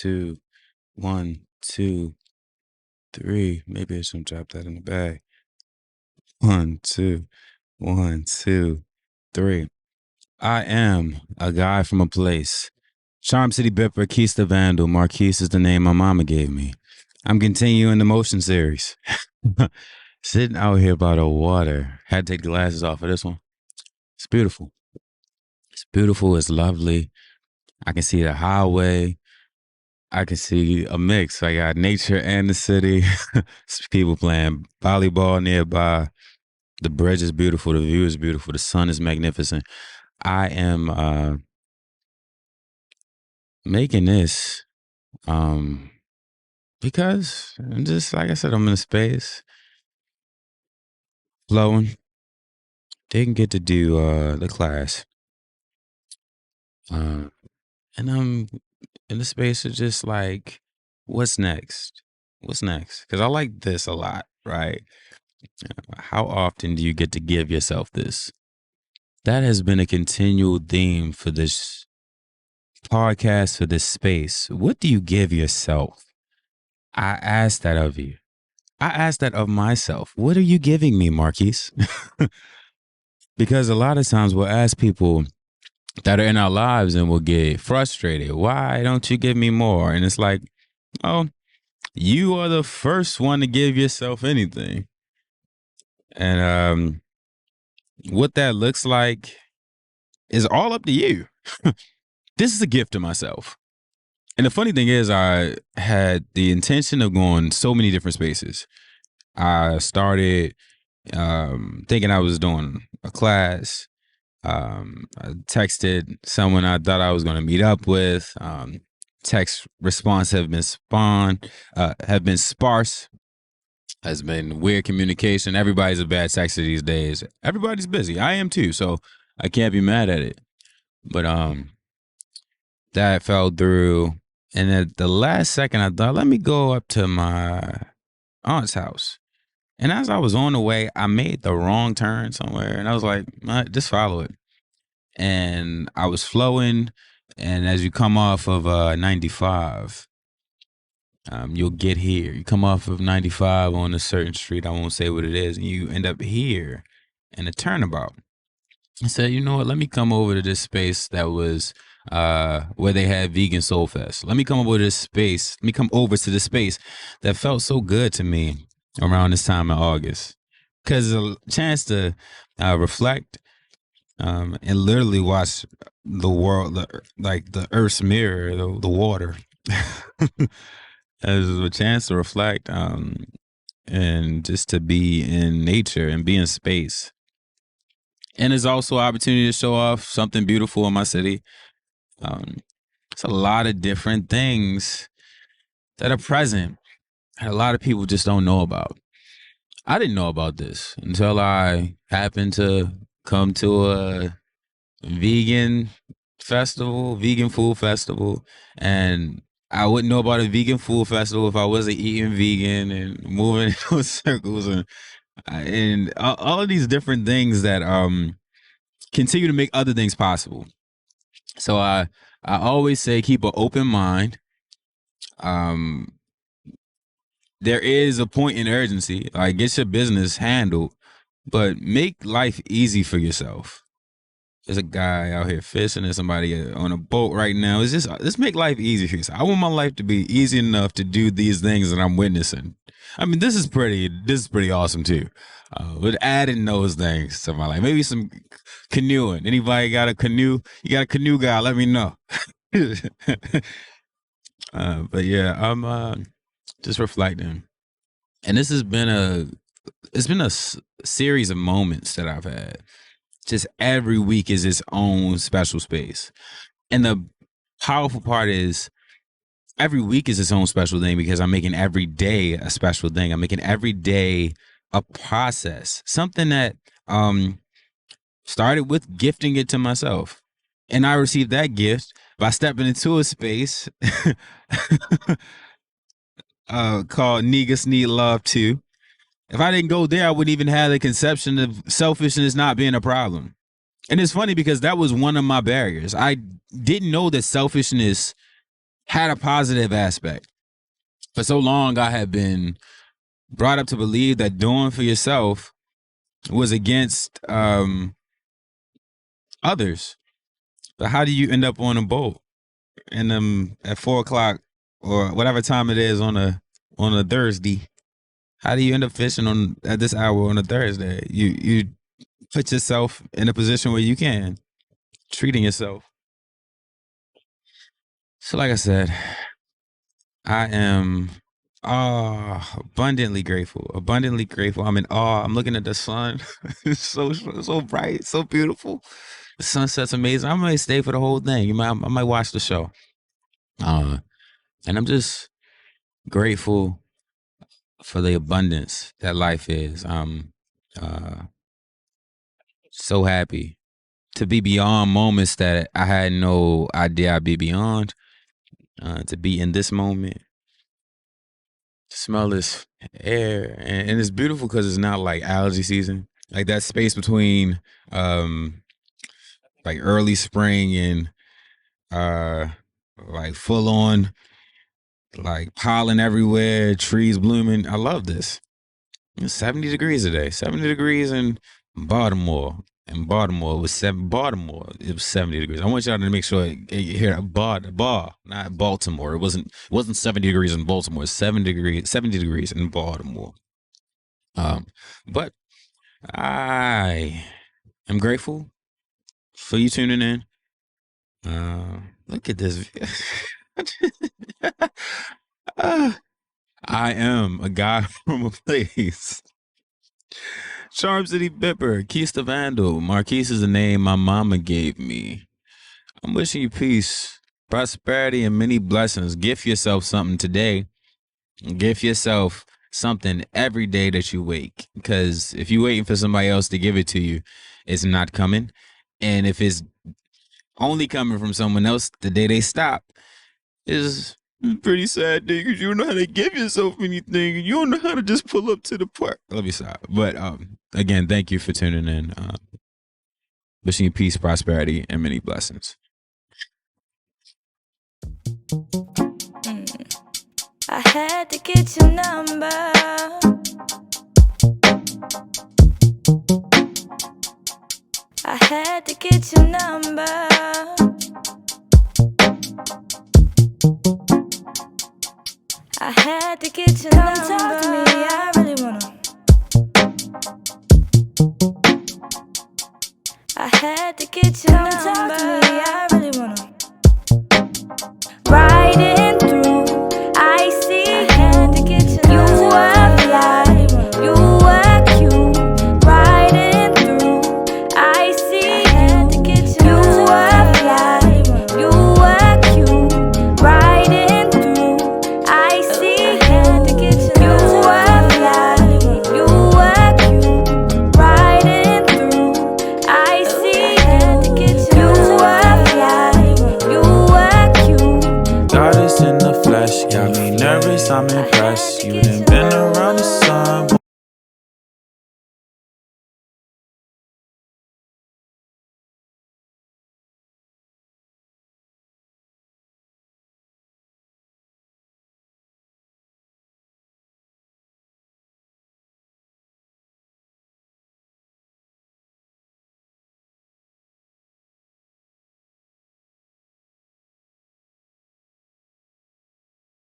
two, 1, 2, 3. Maybe I shouldn't drop that in the bag. 1, 2, 1, 2, 3. I am a guy from a place. Charm City Bipper, Quis The Vndl. Marquis is the name my mama gave me. I'm continuing the motion series. Sitting out here by the water. Had to take the glasses off of this one. It's beautiful. It's beautiful. It's lovely. I can see the highway. I can see a mix. I got nature and the city. People playing volleyball nearby. The bridge is beautiful. The view is beautiful. The sun is magnificent. I am making this because just like I said, I'm in a space flowing. Didn't get to do the class. And I'm in the space of just like, what's next? What's next? Because I like this a lot, right? How often do you get to give yourself this? That has been a continual theme for this podcast, for this space. What do you give yourself? I ask that of you. I ask that of myself. What are you giving me, Marquis? Because a lot of times we'll ask people that are in our lives and we'll get frustrated. Why don't you give me more? And it's like, oh, you are the first one to give yourself anything. And what that looks like is all up to you. This is a gift to myself. And the funny thing is, I had the intention of going so many different spaces. I started thinking I was doing a class. I texted someone I thought I was going to meet up with. Text response have been sparse. Has been weird communication. Everybody's a bad texter these days. Everybody's busy. I am too, so I can't be mad at it. But that fell through. And at the last second, I thought, let me go up to my aunt's house. And as I was on the way, I made the wrong turn somewhere. And I was like, just follow it. And I was flowing. And as you come off of 95, you'll get here. You come off of 95 on a certain street. I won't say what it is. And you end up here in a turnabout. I said, you know what? Let me come over to this space that was where they had Vegan Soul Fest. Let me come over to this space. Let me come over to the space that felt so good to me around this time in August. Because a chance to reflect and literally watch the world, like the earth's mirror, the water. As a chance to reflect and just to be in nature and be in space. And it's also an opportunity to show off something beautiful in my city. It's a lot of different things that are present that a lot of people just don't know about. I didn't know about this until I happened to come to a vegan festival, vegan food festival, and I wouldn't know about a vegan food festival if I wasn't eating vegan and moving in those circles and all of these different things that continue to make other things possible. So I always say keep an open mind. There is a point in urgency, like get your business handled, but make life easy for yourself. There's a guy out here fishing. There's somebody on a boat right now. It's just, let's make life easy for yourself. I want my life to be easy enough to do these things that I'm witnessing. I mean, this is pretty awesome too. But adding those things to my life, maybe some canoeing. Anybody got a canoe? You got a canoe guy? Let me know. But yeah, I'm just reflecting, and this has been a series of moments that I've had. Just every week is its own special space. And the powerful part is every week is its own special thing because I'm making every day a special thing. I'm making every day a process, something that started with gifting it to myself. And I received that gift by stepping into a space called Niggas Need Love Too. If I didn't go there, I wouldn't even have the conception of selfishness not being a problem. And it's funny because that was one of my barriers. I didn't know that selfishness had a positive aspect. For so long, I had been brought up to believe that doing for yourself was against others. But how do you end up on a boat and at 4 o'clock or whatever time it is on a Thursday? How do you end up fishing at this hour on a Thursday? You put yourself in a position where you can, treating yourself. So like I said, I am abundantly grateful. Abundantly grateful. I'm in awe. I'm looking at the sun. It's so bright, so beautiful. The sunset's amazing. I might stay for the whole thing. I might watch the show. And I'm just grateful for the abundance that life is. I'm so happy to be beyond moments that I had no idea I'd be beyond. To be in this moment, to smell this air, and it's beautiful because it's not like allergy season. Like that space between like early spring and like full on like pollen everywhere, trees blooming. I love this. It's 70 degrees today. 70 degrees in Baltimore. In Baltimore, it was 70 degrees. I want y'all to make sure you hear that not Baltimore. It wasn't 70 degrees in Baltimore. It's 70 degrees in Baltimore. But I am grateful for you tuning in. Look at this. I am a guy from a place. Charm City Bipper, Quis The Vndl. Marquis is the name my mama gave me. I'm wishing you peace, prosperity, and many blessings. Gift yourself something today. Gift yourself something every day that you wake. Because if you're waiting for somebody else to give it to you, it's not coming. And if it's only coming from someone else the day they stop, is pretty sad thing because you don't know how to give yourself anything. You don't know how to just pull up to the park. Let me stop. But again, thank you for tuning in. Wishing you peace, prosperity, and many blessings. I had to get your number. I had to get your number. I had to get your number. Come talk to me, I really wanna. I had to get your number. Come talk to me, I really wanna. Riding through, I see. I had to get your number. You were fly, you were cute. Riding through, I see. I had to get your number. You were fly, you were cute. Riding through, I see. I had to get your number. You were fly, you were cute. Riding through, I see. I had to get your number. You were fly, you were cute. Goddess in the flesh, got me nervous, I'm impressed. You done been